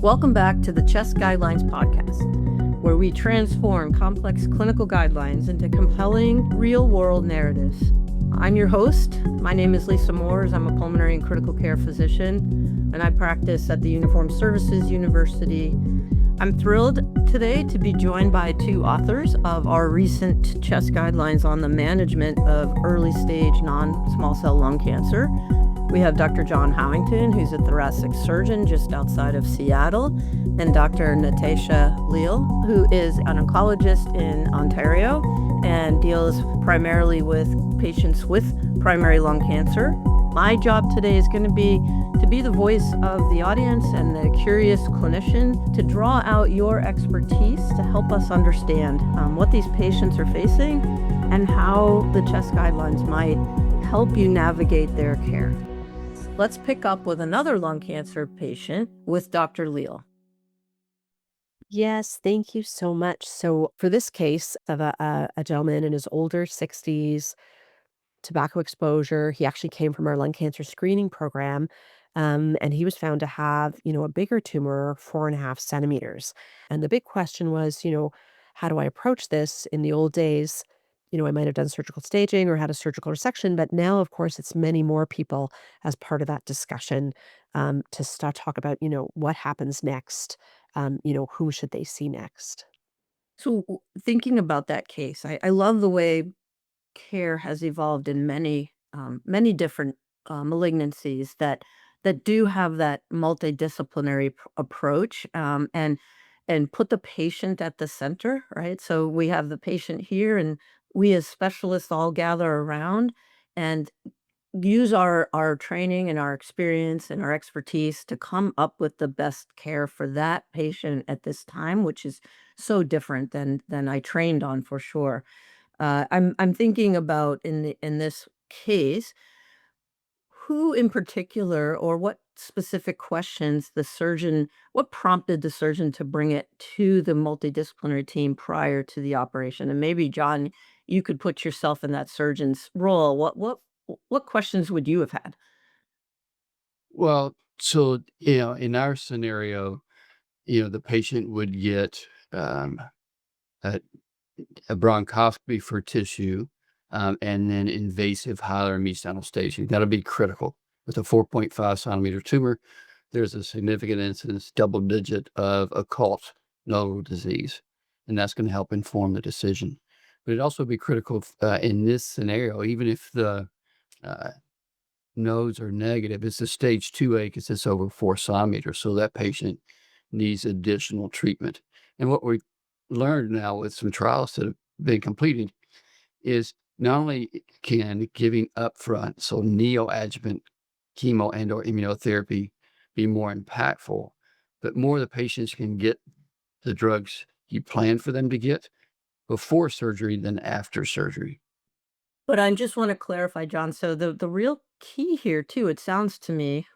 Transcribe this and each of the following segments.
Welcome back to the CHEST Guidelines podcast, where we transform complex clinical guidelines into compelling real-world narratives. I'm your host. My name is Lisa Moores. I'm a pulmonary and critical care physician, and I practice at the Uniformed Services University. I'm thrilled today to be joined by two authors of our recent CHEST Guidelines on the management of early-stage non-small cell lung cancer. We have Dr. John Howington, who's a thoracic surgeon just outside of Seattle, and Dr. Natasha Leighl, who is an oncologist in Ontario and deals primarily with patients with primary lung cancer. My job today is going to be the voice of the audience and the curious clinician to draw out your expertise to help us understand what these patients are facing and how the CHEST guidelines might help you navigate their care. Let's pick up with another lung cancer patient with Dr. Leighl. Yes, thank you so much. So for this case of a gentleman in his older 60s, tobacco exposure, he actually came from our lung cancer screening program, and he was found to have, a bigger tumor, 4.5 centimeters. And the big question was, how do I approach this? In the old days, I might have done surgical staging or had a surgical resection, but now, of course, it's many more people as part of that discussion to start talk about, what happens next, who should they see next? So thinking about that case, I love the way care has evolved in many different malignancies that do have that multidisciplinary approach, and put the patient at the center, right? So we have the patient here, and we as specialists all gather around and use our training and our experience and our expertise to come up with the best care for that patient at this time, which is so different than I trained on for sure. I'm thinking about in this case, who in particular or what specific questions what prompted the surgeon to bring it to the multidisciplinary team prior to the operation? And maybe, John, you could put yourself in that surgeon's role. What questions would you have had? Well, so, in our scenario, the patient would get a, a bronchoscopy for tissue, and then invasive hilar mediastinal staging. That'll be critical. With a 4.5 centimeter tumor, there's a significant incidence, double digit, of occult nodal disease, and that's going to help inform the decision. But it'd also be critical in this scenario, even if the uh, nodes are negative, it's a stage 2A because it's over 4 centimeters. So that patient needs additional treatment. And what we learned now with some trials that have been completed is not only can giving upfront, so neoadjuvant chemo and or immunotherapy be more impactful, but more the patients can get the drugs you plan for them to get before surgery than after surgery. But I just want to clarify, John. So the real key here too, it sounds to me,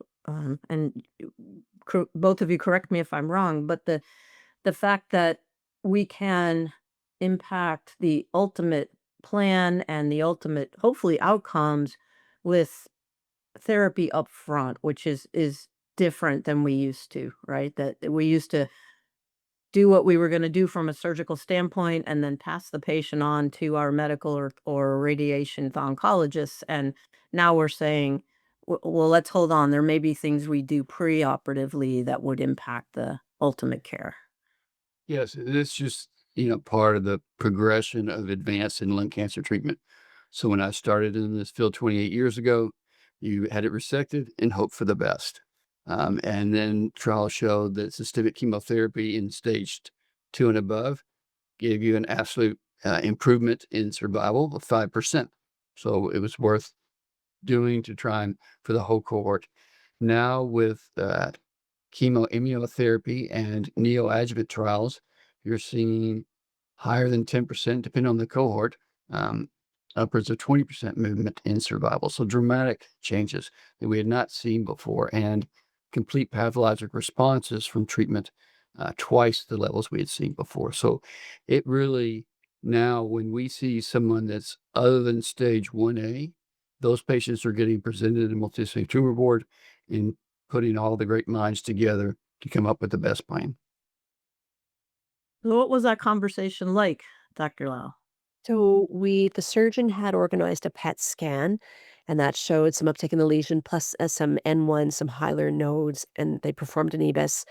both of you correct me if I'm wrong, but the fact that we can impact the ultimate plan and the ultimate, hopefully, outcomes with therapy up front, which is different than we used to, right? That we used to do what we were going to do from a surgical standpoint and then pass the patient on to our medical or radiation oncologists. And now we're saying, well, let's hold on. There may be things we do preoperatively that would impact the ultimate care. Yes, it's just, part of the progression of advance in lung cancer treatment. So when I started in this field 28 years ago, you had it resected and hope for the best. And then trials showed that systemic chemotherapy in stage 2 and above gave you an absolute improvement in survival of 5%. So it was worth doing to try and for the whole cohort. Now with chemoimmunotherapy and neoadjuvant trials, you're seeing higher than 10%, depending on the cohort, upwards of 20% movement in survival. So dramatic changes that we had not seen before, and complete pathologic responses from treatment, twice the levels we had seen before. So it really, now when we see someone that's other than stage 1A, those patients are getting presented in multidisciplinary tumor board and putting all the great minds together to come up with the best plan. So what was that conversation like, Dr. Lau? So the surgeon had organized a PET scan, and that showed some uptick in the lesion, plus some N1, some hilar nodes, and they performed an EBIS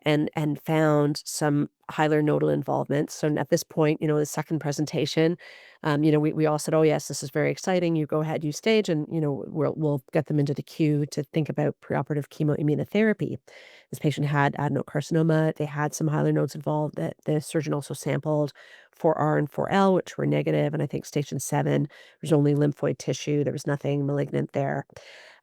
and found some hilar nodal involvement. So at this point, the second presentation, we all said, "Oh yes, this is very exciting. You go ahead, you stage, and we'll get them into the queue to think about preoperative chemoimmunotherapy." This patient had adenocarcinoma. They had some hilar nodes involved. That the surgeon also sampled 4R and 4L, which were negative, and I think station 7, there's only lymphoid tissue. There was nothing malignant there.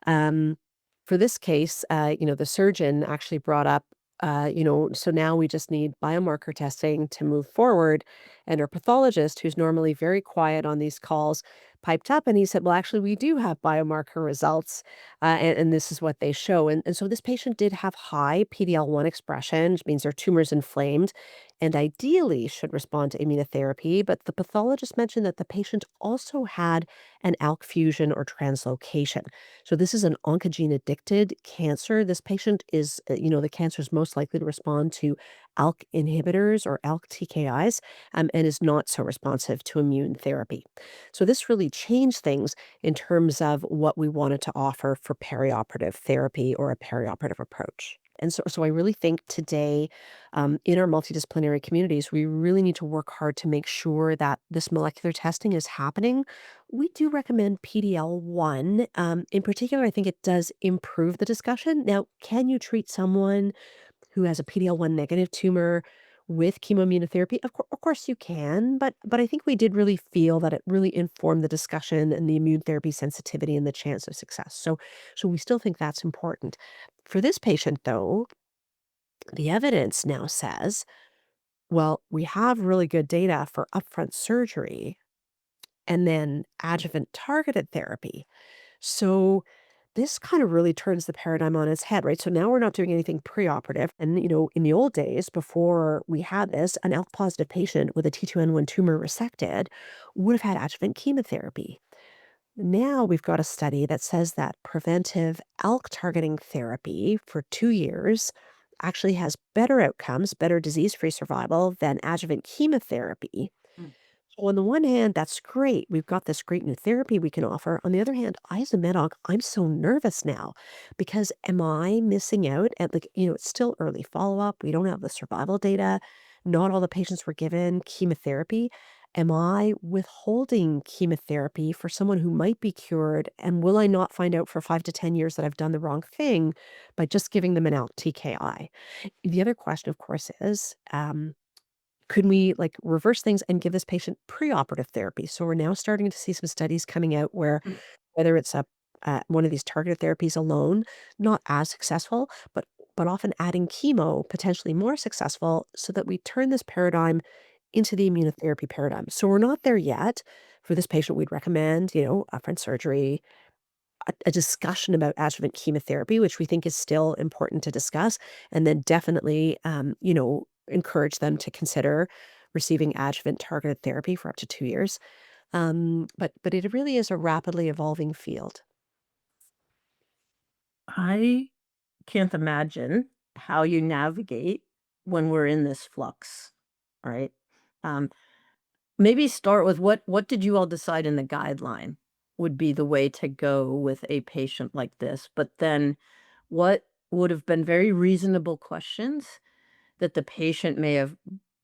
Um, for this case, the surgeon actually brought up, so now we just need biomarker testing to move forward. And our pathologist, who's normally very quiet on these calls, piped up and he said, "Well, actually, we do have biomarker results, and this is what they show." And so this patient did have high PD-L1 expression, which means their tumor's inflamed and ideally should respond to immunotherapy. But the pathologist mentioned that the patient also had an ALK fusion or translocation. So this is an oncogene addicted cancer. This patient is, the cancer is most likely to respond to ALK inhibitors or ALK TKIs, and is not so responsive to immune therapy. So this really changed things in terms of what we wanted to offer for perioperative therapy or a perioperative approach. And so I really think today, in our multidisciplinary communities, we really need to work hard to make sure that this molecular testing is happening. We do recommend PDL1. In particular, I think it does improve the discussion. Now, can you treat someone who has a PDL1 negative tumor with chemoimmunotherapy? Of course you can, but I think we did really feel that it really informed the discussion and the immune therapy sensitivity and the chance of success. So we still think that's important. For this patient, though, the evidence now says, well, we have really good data for upfront surgery and then adjuvant targeted therapy. So this kind of really turns the paradigm on its head, right? So now we're not doing anything preoperative. And, in the old days, before we had this, an ALK positive patient with a T2N1 tumor resected would have had adjuvant chemotherapy. Now we've got a study that says that preventive ALK targeting therapy for 2 years actually has better outcomes, better disease-free survival than adjuvant chemotherapy. Mm. So on the one hand, that's great. We've got this great new therapy we can offer. On the other hand, I as a med onc, I'm so nervous now because am I missing out at it's still early follow-up. We don't have the survival data. Not all the patients were given chemotherapy. Am I withholding chemotherapy for someone who might be cured? And will I not find out for 5 to 10 years that I've done the wrong thing by just giving them an ALK TKI? The other question, of course, is could we reverse things and give this patient preoperative therapy? So we're now starting to see some studies coming out where Mm. whether it's a one of these targeted therapies alone, not as successful, but often adding chemo potentially more successful, so that we turn this paradigm into the immunotherapy paradigm. So we're not there yet. For this patient, we'd recommend, upfront surgery, a discussion about adjuvant chemotherapy, which we think is still important to discuss, and then definitely, encourage them to consider receiving adjuvant targeted therapy for up to 2 years. But it really is a rapidly evolving field. I can't imagine how you navigate when we're in this flux, right? Um, Maybe start with what did you all decide in the guideline would be the way to go with a patient like this, but then what would have been very reasonable questions that the patient may have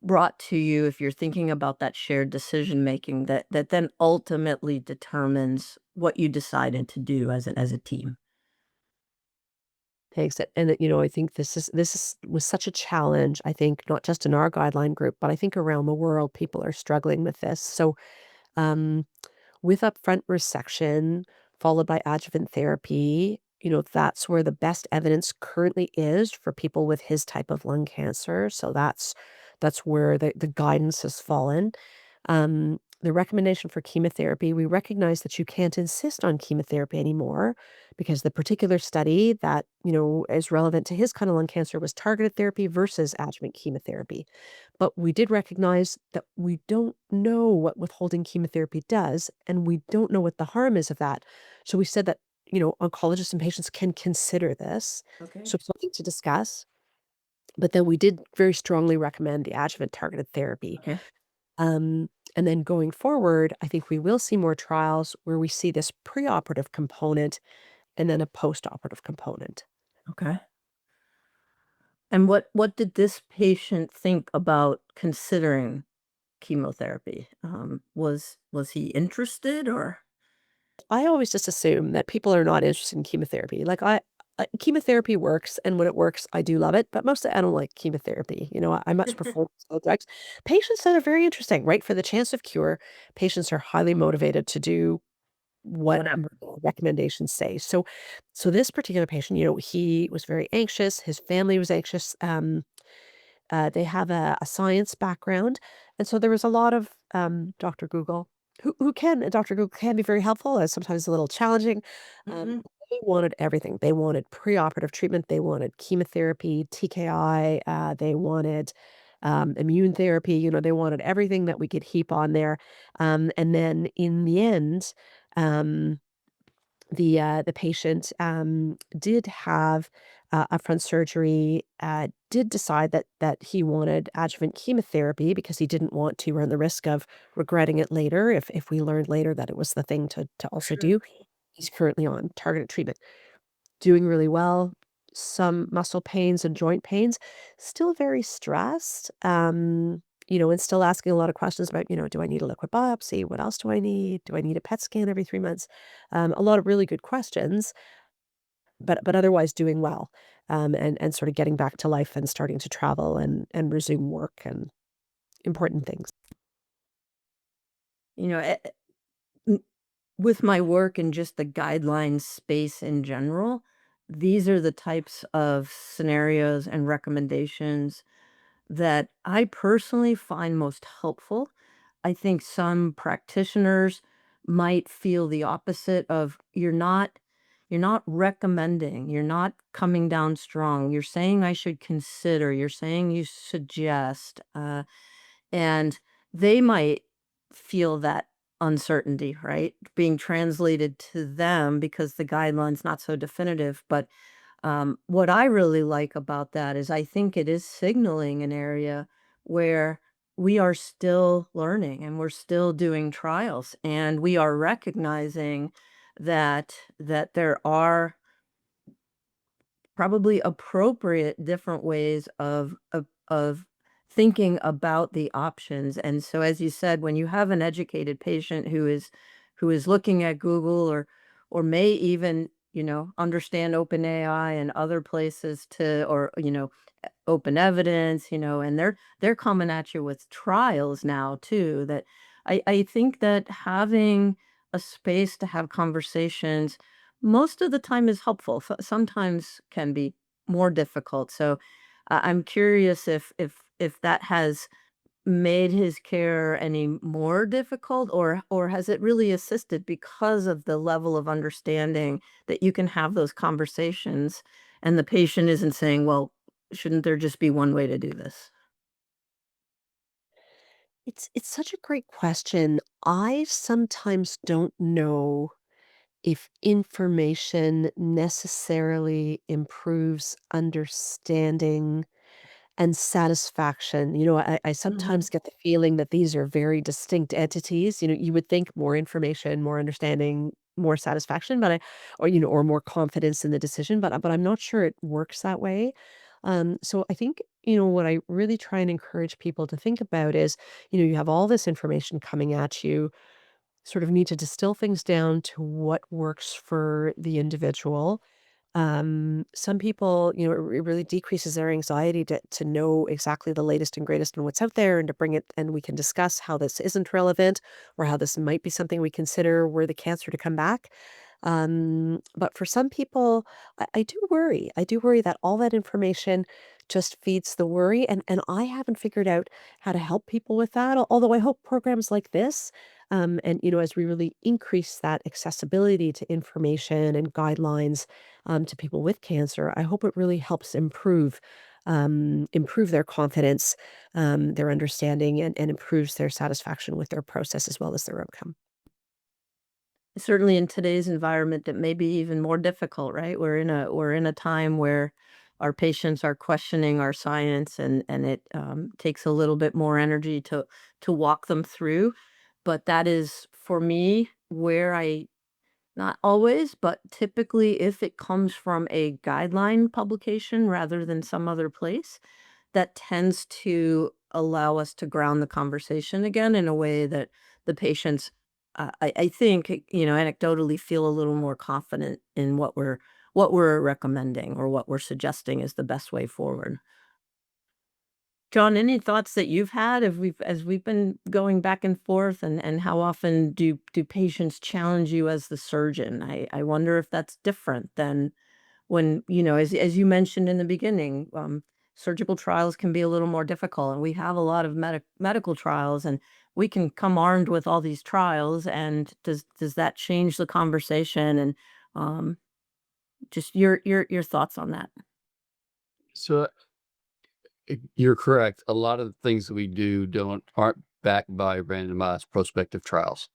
brought to you if you're thinking about that shared decision making that then ultimately determines what you decided to do as a team. Thanks. And I think this is was such a challenge. I think not just in our guideline group, but I think around the world, people are struggling with this. So, um, with upfront resection followed by adjuvant therapy, that's where the best evidence currently is for people with his type of lung cancer. So that's where the guidance has fallen. The recommendation for chemotherapy, we recognize that you can't insist on chemotherapy anymore because the particular study that, is relevant to his kind of lung cancer was targeted therapy versus adjuvant chemotherapy. But we did recognize that we don't know what withholding chemotherapy does, and we don't know what the harm is of that. So we said that, oncologists and patients can consider this. Okay. So something to discuss. But then we did very strongly recommend the adjuvant targeted therapy. Okay. And then going forward, I think we will see more trials where we see this preoperative component and then a postoperative component. Okay. And what did this patient think about considering chemotherapy? Was he interested or? I always just assume that people are not interested in chemotherapy. Like chemotherapy works, and when it works, I do love it. But mostly, I don't like chemotherapy. I much prefer other drugs. Patients that are very interesting, right? For the chance of cure, patients are highly motivated to do whatever recommendations say. So this particular patient, he was very anxious. His family was anxious. They have a science background, and so there was a lot of Dr. Google, Dr. Google can be very helpful, and sometimes a little challenging. Mhm. They wanted everything. They wanted preoperative treatment. They wanted chemotherapy, TKI. They wanted immune therapy. They wanted everything that we could heap on there. And then in the end, um, the patient, did have, upfront surgery, did decide that he wanted adjuvant chemotherapy because he didn't want to run the risk of regretting it later if we learned later that it was the thing to also Sure. do. He's currently on targeted treatment, doing really well. Some muscle pains and joint pains, still very stressed, and still asking a lot of questions about, do I need a liquid biopsy? What else do I need? Do I need a PET scan every 3 months? A lot of really good questions, but otherwise doing well, and sort of getting back to life and starting to travel and resume work and important things. You know, m with my work and just the guidelines space in general, these are the types of scenarios and recommendations that I personally find most helpful. I think some practitioners might feel the opposite of you're not recommending, you're not coming down strong. You're saying I should consider, you're saying you suggest, and they might feel that uncertainty, right? Being translated to them because the guideline's not so definitive. But what I really like about that is I think it is signaling an area where we are still learning and we're still doing trials and we are recognizing that there are probably appropriate different ways of thinking about the options. And so as you said, when you have an educated patient who is looking at Google or may even, understand OpenAI and other places to or, open evidence, and they're coming at you with trials now too that I think that having a space to have conversations most of the time is helpful. Sometimes can be more difficult. So I'm curious if that has made his care any more difficult or has it really assisted because of the level of understanding that you can have those conversations and the patient isn't saying, well, shouldn't there just be one way to do this? It's such a great question. I sometimes don't know if information necessarily improves understanding and satisfaction. I Mhm. sometimes get the feeling that these are very distinct entities. You would think more information, more understanding, more satisfaction, or more confidence in the decision, but I'm not sure it works that way. So I think, what I really try and encourage people to think about is, you have all this information coming at you, sort of need to distill things down to what works for the individual. Some people, it really decreases their anxiety to know exactly the latest and greatest and what's out there and to bring it and we can discuss how this isn't relevant or how this might be something we consider were the cancer to come back. But for some people, I do worry. I do worry that all that information just feeds the worry. And I haven't figured out how to help people with that. Although I hope programs like this, and as we really increase that accessibility to information and guidelines to people with cancer, I hope it really helps improve their confidence, their understanding, and improves their satisfaction with their process as well as their outcome. Certainly in today's environment, that may be even more difficult, right? We're in a time where our patients are questioning our science, and it takes a little bit more energy to walk them through. But that is, for me, where I not always, but typically, if it comes from a guideline publication rather than some other place, that tends to allow us to ground the conversation again in a way that the patients, I think, anecdotally feel a little more confident in what we're recommending or what we're suggesting is the best way forward. John, any thoughts that you've had as we've been going back and forth, and how often do patients challenge you as the surgeon? I wonder if that's different than when, as you mentioned in the beginning, surgical trials can be a little more difficult, and we have a lot of medical trials, and we can come armed with all these trials, and does that change the conversation? And um, just your thoughts on that. So you're correct. A lot of the things that we do aren't backed by randomized prospective trials,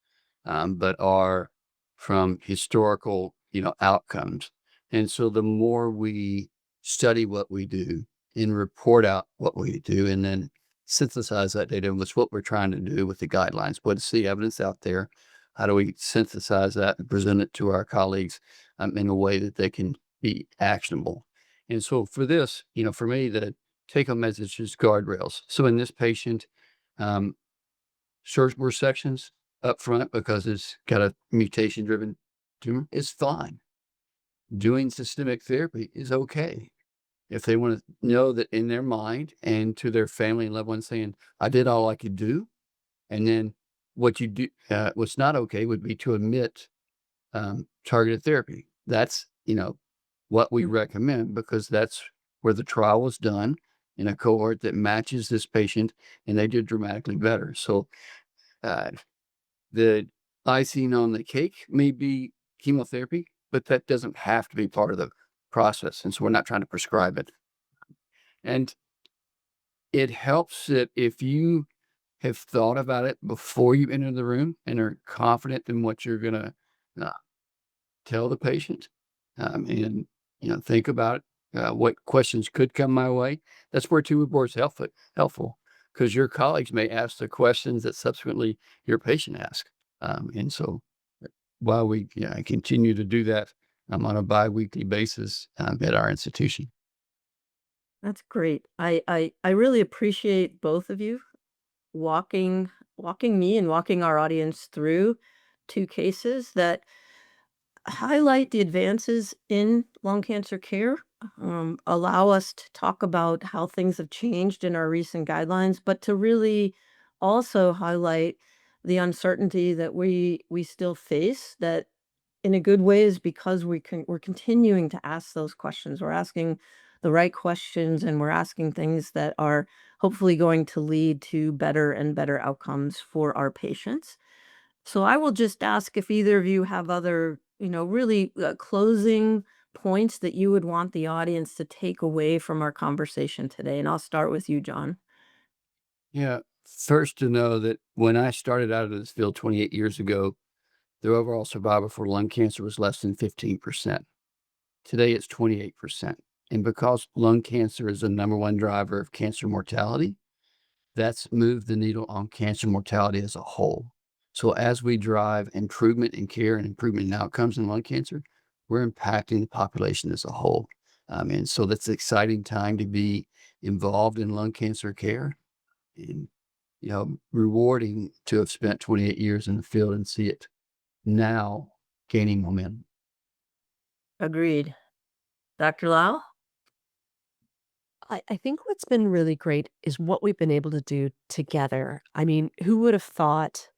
but are from historical, outcomes. And so the more we study what we do and report out what we do, and then synthesize that data, which is what we're trying to do with the guidelines. What's the evidence out there? How do we synthesize that and present it to our colleagues in a way that they can be actionable? And so for this, for me, the take home message is guardrails. So in this patient, um, surgical resections up front because it's got a mutation driven tumor is fine. Doing systemic therapy is okay. If they want to know that in their mind and to their family and loved ones saying, I did all I could do. And then what's not okay would be to omit targeted therapy. That's, what we Mm. recommend because that's where the trial was done in a cohort that matches this patient and they did dramatically better. So uh, the icing on the cake may be chemotherapy, but that doesn't have to be part of the process. And so we're not trying to prescribe it. And it helps that if you have thought about it before you enter the room and are confident in what you're going to uh, tell the patient, and think about what questions could come my way. That's where tumor board is helpful because your colleagues may ask the questions that subsequently your patient asks. And so while we continue to do that on a biweekly basis at our institution. That's great. I really appreciate both of you walking me and walking our audience through two cases that highlight the advances in lung cancer care, allow us to talk about how things have changed in our recent guidelines, but to really also highlight the uncertainty that we still face, that in a good way is because we're continuing to ask those questions. We're asking the right questions, and we're asking things that are hopefully going to lead to better and better outcomes for our patients. So I will just ask if either of you have other, really closing points that you would want the audience to take away from our conversation today. And I'll start with you, John. Yeah. First to know that when I started out of this field 28 years ago, the overall survival for lung cancer was less than 15%. Today it's 28%. And because lung cancer is the number one driver of cancer mortality, that's moved the needle on cancer mortality as a whole. So as we drive improvement in care and improvement in outcomes in lung cancer, we're impacting the population as a whole. And so that's an exciting time to be involved in lung cancer care and, rewarding to have spent 28 years in the field and see it now gaining momentum. Agreed. Dr. Lau? I think what's been really great is what we've been able to do together. I mean, who would have thought,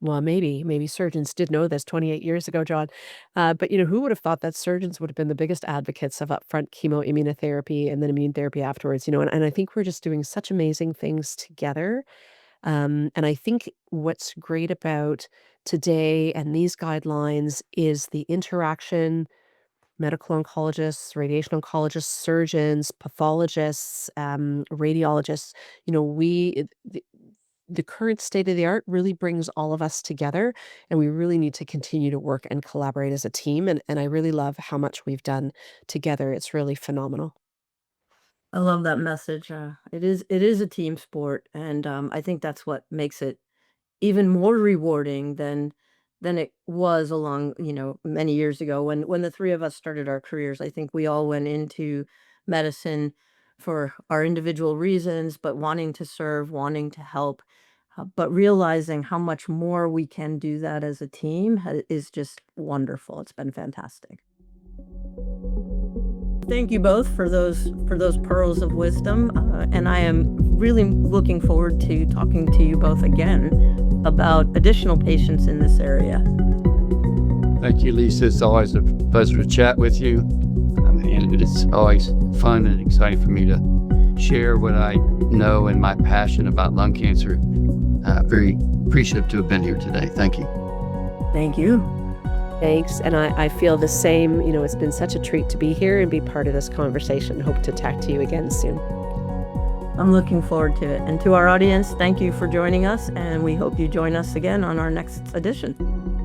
well, maybe surgeons did know this 28 years ago, John. But, who would have thought that surgeons would have been the biggest advocates of upfront chemoimmunotherapy and then immune therapy afterwards, and I think we're just doing such amazing things together. And I think what's great about today and these guidelines is the interaction, medical oncologists, radiation oncologists, surgeons, pathologists, radiologists. The current state of the art really brings all of us together, and we really need to continue to work and collaborate as a team. And I really love how much we've done together. It's really phenomenal. I love that message. It is a team sport, and I think that's what makes it even more rewarding than it was along, many years ago when the three of us started our careers. I think we all went into medicine for our individual reasons, but wanting to serve, wanting to help, but realizing how much more we can do that as a team is just wonderful. It's been fantastic. Thank you both for those pearls of wisdom, and I am really looking forward to talking to you both again about additional patients in this area. Thank you, Lisa. It's always a pleasure to chat with you. And it's always fun and exciting for me to share what I know and my passion about lung cancer. Very appreciative to have been here today. Thank you. Thank you. Thanks. And I feel the same. It's been such a treat to be here and be part of this conversation. Hope to talk to you again soon. I'm looking forward to it. And to our audience, thank you for joining us, and we hope you join us again on our next edition.